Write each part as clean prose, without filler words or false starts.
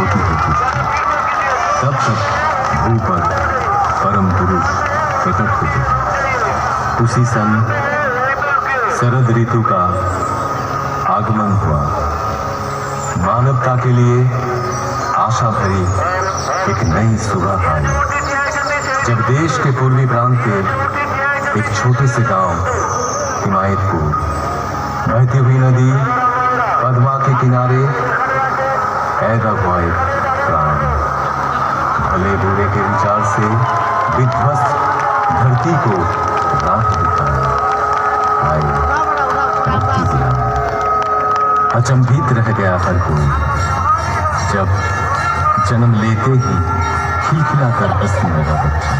होती होती तब तक भू पर परम पुरुष प्रकट होते। उसी सन शरद ऋतु का आगमन हुआ। मानवता के लिए आशा भरी एक नई सुबह आई, जब देश के पूर्वी प्रांत के एक छोटे से गांव हिमायतपुर, बहती हुई नदी पद्मा के किनारे पैदा हुआ एक प्राण। भले बुरे के विचार से विध्वस्त धरती को राख दिखाया, आए मुक्ति दिलाने। अचंभित रह गया हर कोई जब जन्म लेते ही खिलखिला कर हंसने लगा बच्चा।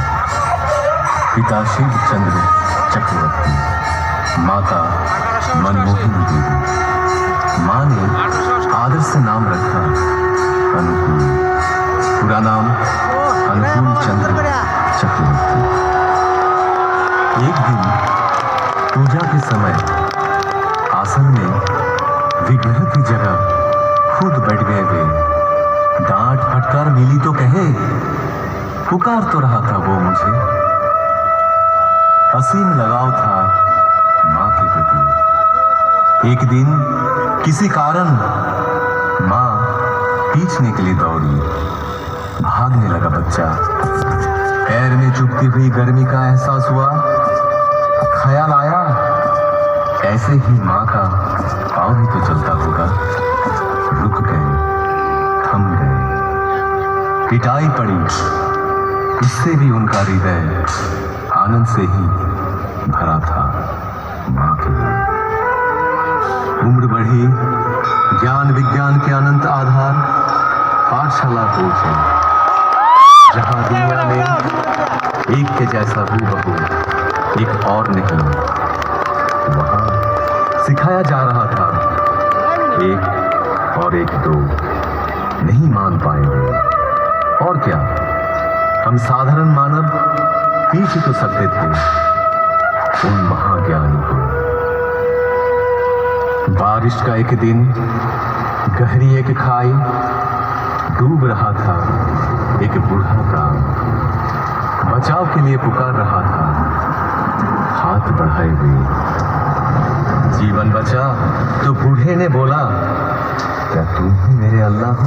पिता शिव चंद्र चक्रवर्ती, माता मनमोहिनी देवी। मां ने आदर से नाम रखा अनुकूल, पूरा नाम अनुकूल चंद्र चक्रवर्ती। एक दिन पूजा के समय आसन में विग्रह की जगह खुद बैठ गए वे। डांट फटकार मिली तो कहे, पुकार तो रहा था वो मुझे। असीम लगाव था मां के प्रति। एक दिन किसी कारण मां पीछने के लिए दौड़ी। भागने लगा बच्चा। पैर में चुभती हुई गर्मी का एहसास हुआ। ख्याल आया, ऐसे ही मां का पाँव भी तो चलता होगा। रुक गए, थम गए। पिटाई पड़ी, इससे भी उनका हृदय आनंद से ही भरा था मां के लिए। उम्र बढ़ी, ज्ञान विज्ञान के अनंत आधार पाठशाला पहुंचे, जहां दुनिया में एक के जैसा हूबहू एक और नहीं। वहां सिखाया जा रहा था एक और एक दो नहीं मान पाएंगे। और क्या, हम साधारण मानव पीछ तो सकते थे उन महाज्ञानी को। बारिश का एक दिन, गहरी एक खाई, डूब रहा था एक बूढ़ा प्राण। बचाव के लिए पुकार रहा था हाथ बढ़ाए हुए। जीवन बचा तो बूढ़े ने बोला, क्या तुम ही मेरे अल्लाह हो?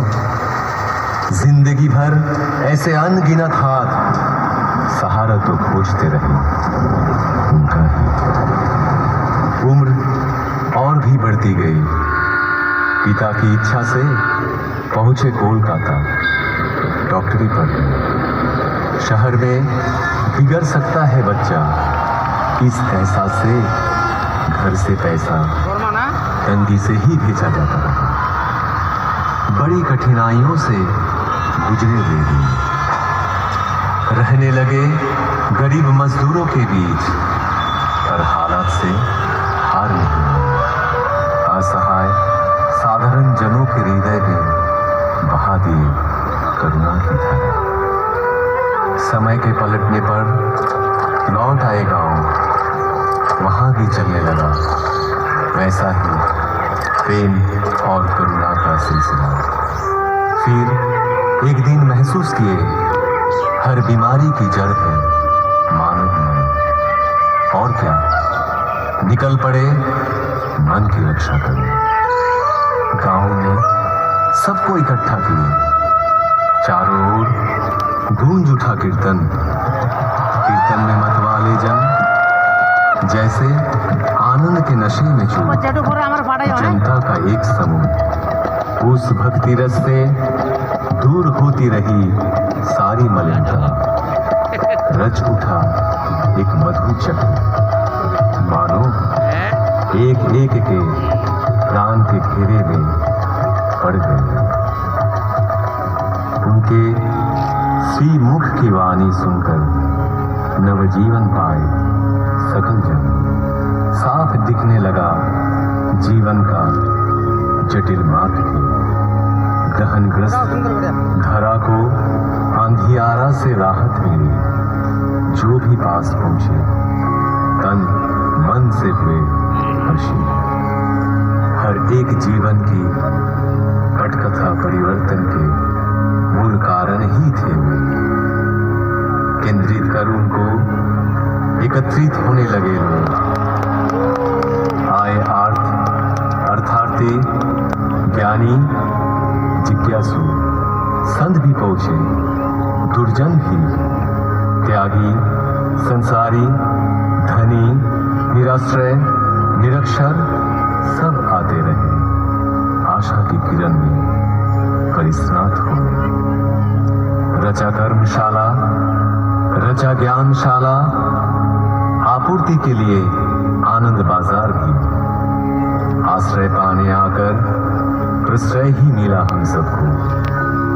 जिंदगी भर ऐसे अनगिनत हाथ सहारा तो खोजते रहे उनका ही। उम्र और भी बढ़ती गई। पिता की इच्छा से पहुंचे कोलकाता डॉक्टरी पढ़ने। शहर में बिगड़ सकता है बच्चा, इस एहसास से घर से पैसा तंगी से ही भेजा जाता रहा। बड़ी कठिनाइयों से गुजरे वे दिन। रहने लगे गरीब मजदूरों के बीच, पर हालात से हार नहीं मानी। असहाय साधारण जनों के हृदय में बहा दिए करुणा की धारा। समय के पलटने पर लौट आए गांव। वहां भी चलने लगा वैसा ही प्रेम और करुणा का सिलसिला। फिर एक दिन महसूस किए, हर बीमारी की जड़ है मानव मन। और क्या, निकल पड़े मन की रक्षा करने। गांव में सबको इकट्ठा किए। चारों ओर गूंज उठा कीर्तन। कीर्तन में मतवाले जन जैसे आनंद के नशे में चूर। जनता का एक समूह उस भक्ति रस से दूर होती रही सारी मलिनता। रच उठा एक मधु चक्र, मानो एक एक के प्राण के घेरे में पड़ गए। उनके श्री मुख की वाणी सुनकर नवजीवन पाए सकल जन। साफ दिखने लगा जीवन का जटिल मार्ग भी। ग्रहणग्रस्त धरा को अंधियारा से राहत मिली। जो भी पास पहुंचे तन मन से हुए हर्षी। हर एक जीवन की पटकथा परिवर्तन के एकत्रित होने लगे लोग। आए अर्थार्थी, ज्ञानी, जिज्ञासु, संत भी पहुंचे, दुर्जन भी, त्यागी, संसारी, धनी, निराश्रय, निरक्षर, सब आते रहे आशा की किरण में परिस्नात होने। रचा कर्मशाला, रचा ज्ञानशाला, आपूर्ति के लिए आनंद बाजार भी। आश्रय पाने आकर प्रश्रय ही मिला हम सबको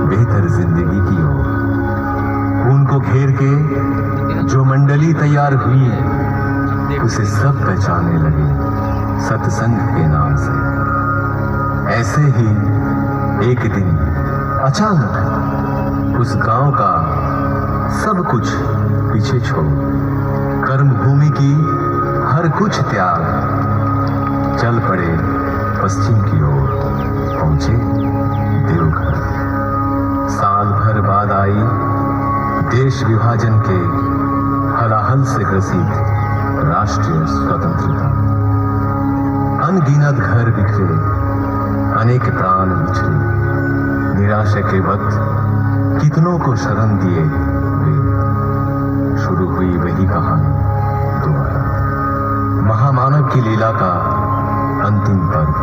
बेहतर जिंदगी की ओर। उनको घेर के जो मंडली तैयार हुई है उसे सब पहचानने लगे सत्संग के नाम से। ऐसे ही एक दिन अचानक उस गांव का सब कुछ पीछे छोड़ कर्म भूमि की हर कुछ त्याग चल पड़े पश्चिम की ओर, पहुंचे देवघर। साल भर बाद आई देश विभाजन के हलाहल से ग्रसित राष्ट्रीय स्वतंत्रता। अनगिनत घर बिखरे, अनेक प्राण बिछड़े, निराशा के वक्त कितनों को शरण दिए वे। शुरू हुई वही कहानी दोबारा। महामानव की लीला का अंतिम पर्व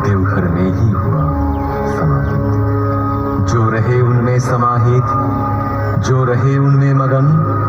देवघर में ही हुआ समाहित। जो रहे उनमें समाहित, जो रहे उनमें मगन,